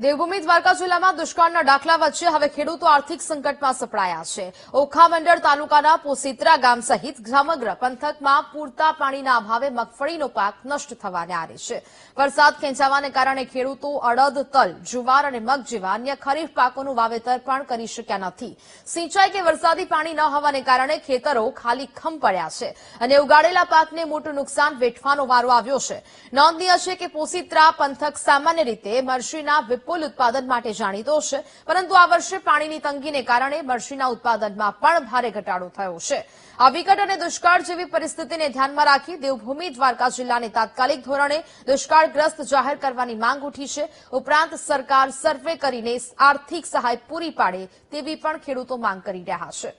દેવભૂમિ દ્વારકા જિલ્લામાં દુષ્કાળના દાખલા વચ્ચે હવે ખેડૂતો આર્થિક સંકટમાં સપડાયા છે। ઓખા મંડળ તાલુકાના પોસીત્રા ગામ સહિત સમગ્ર પંથકમાં પૂરતા પાણીના અભાવે મગફળીનો પાક નષ્ટ થવાને આરે છે। વરસાદ ખેંચાવાને કારણે ખેડૂતો અડદ, તલ, જુવાર અને મગ જેવા અન્ય ખરીફ પાકોનું વાવેતર પણ કરી શક્યા નથી। સિંચાઈ કે વરસાદી પાણી ન હોવાને કારણે ખેતરો ખાલીખમ પડ્યા છે અને ઉગાડેલા પાકને મોટું નુકસાન વેઠવાનો વારો આવ્યો છે। નોંધનીય છે કે પોસીત્રા પંથક સામાન્ય રીતે મરચીના વિપુલ ઉત્પાદન માટે જાણીતો છે, પરંતુ આ વર્ષે પાણીની તંગીને કારણે મરચીના ઉત્પાદનમાં પણ ભારે ઘટાડો થયો છે। આ વિકટ અને દુષ્કાળ જેવી પરિસ્થિતિને ધ્યાનમાં રાખી દેવભૂમિ દ્વારકા જિલ્લાને તાત્કાલિક ધોરણે દુષ્કાળગ્રસ્ત જાહેર કરવાની માંગ ઉઠી છે। ઉપરાંત સરકાર સર્વે કરીને આર્થિક સહાય પૂરી પાડે તેવી પણ ખેડૂતો માંગ કરી રહ્યા છે।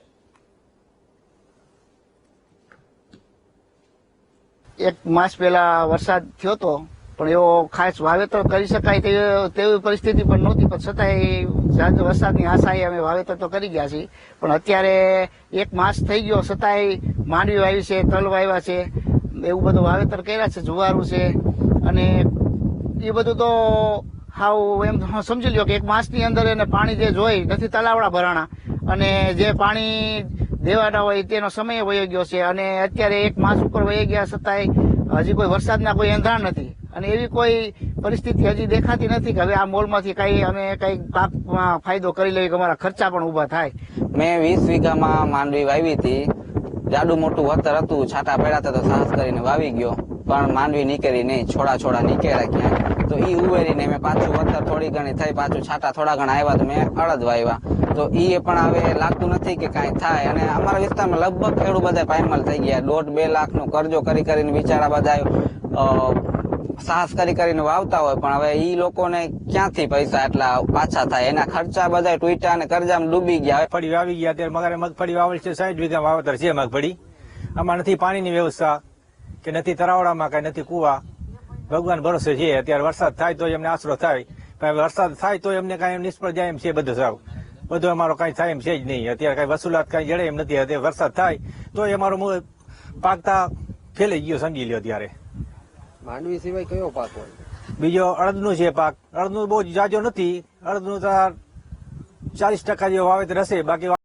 એક માસ પહેલા વરસાદ થયો હતો, પણ એવો ખાસ વાવેતર કરી શકાય તેવી પરિસ્થિતિ પણ નહોતી, પણ છતાંય વરસાદની આશાએ અમે વાવેતર તો કરી ગયા છીએ। પણ અત્યારે એક માસ થઈ ગયો, છતાંય માંડવી વાવી છે, તલ વાવ્યા છે, એવું બધું વાવેતર કર્યા છે, જુવારું છે, અને એ બધું તો હાવ એમ સમજી લ્યો કે એક માસની અંદર એને પાણી જે જોઈ નથી તલાવડા ભરાણા, અને જે પાણી દેવાના હોય તેનો સમય વયો ગયો છે, અને અત્યારે એક માસ ઉપર વહી ગયા છતાંય હજી કોઈ વરસાદના કોઈ એંધાણ નથી, અને એવી કોઈ પરિસ્થિતિ હજી દેખાતી નથી કે હવે આ મોલમાંથી અમે કઈ પાકમાં ફાયદો કરી લઈએ કે અમારા ખર્ચા પણ ઉભા થાય। મેં 20 વીઘામાં માંડવી વાવી હતી। જાડું મોટું વતર હતું, છાંટા પડ્યા હતા તો સાહસ કરીને વાવી ગયો, પણ માંડવી નીકળી નહીં, છોડા નીકળ્યા ક્યાંય, તો ઈ ઉવેરીને મેં પાછું વતર થોડી ઘણી થઈ, પાછું છાંટા થોડા ઘણા આવ્યા તો મેં અડદ વાવ્યા, તો ઈ પણ હવે લાગતું નથી કે કાંઈ થાય। અને અમારા વિસ્તારમાં લગભગ ખેડૂત બધા પાયમાલ થઈ ગયા, 1.5-2 લાખનો કરજો કરીને બિચારા બધા સાહસ કરીને વાવતા હોય, પણ હવે ઈ લોકોને ક્યાંથી પૈસા એટલા પાછા થાય, એના ખર્ચા બધા તૂટ્યા અને કરજામાં ડૂબી ગયા। મગફળી વાવી ગયા, ત્યારે મારે મગફળી વાવેલ છે, 60 વીઘા વાવેતર છે મગફળી। આમાં નથી પાણીની વ્યવસ્થા, કે નથી તરાવડામાં, કઈ નથી કુવા, ભગવાન ભરોસે છે। અત્યારે વરસાદ થાય તો એમને આશરો થાય, પણ વરસાદ થાય તો એમને કઈ નિષ્ફળ જાય એમ છે બધું અમારો કઈ થાય એમ છે જ નહીં। અત્યારે કઈ વસૂલાત કઈ જડે એમ નથી, અત્યારે વરસાદ થાય તો અમારો પાકતા ફેલાઈ ગયો સમજી લ્યો। અત્યારે માંડવી સિવાય કયો પાક હોય? બીજો અડદનું છે પાક, અડદનું બહુ જાજો નથી, અડદનું 40% જેવો વાવેતર હશે, બાકી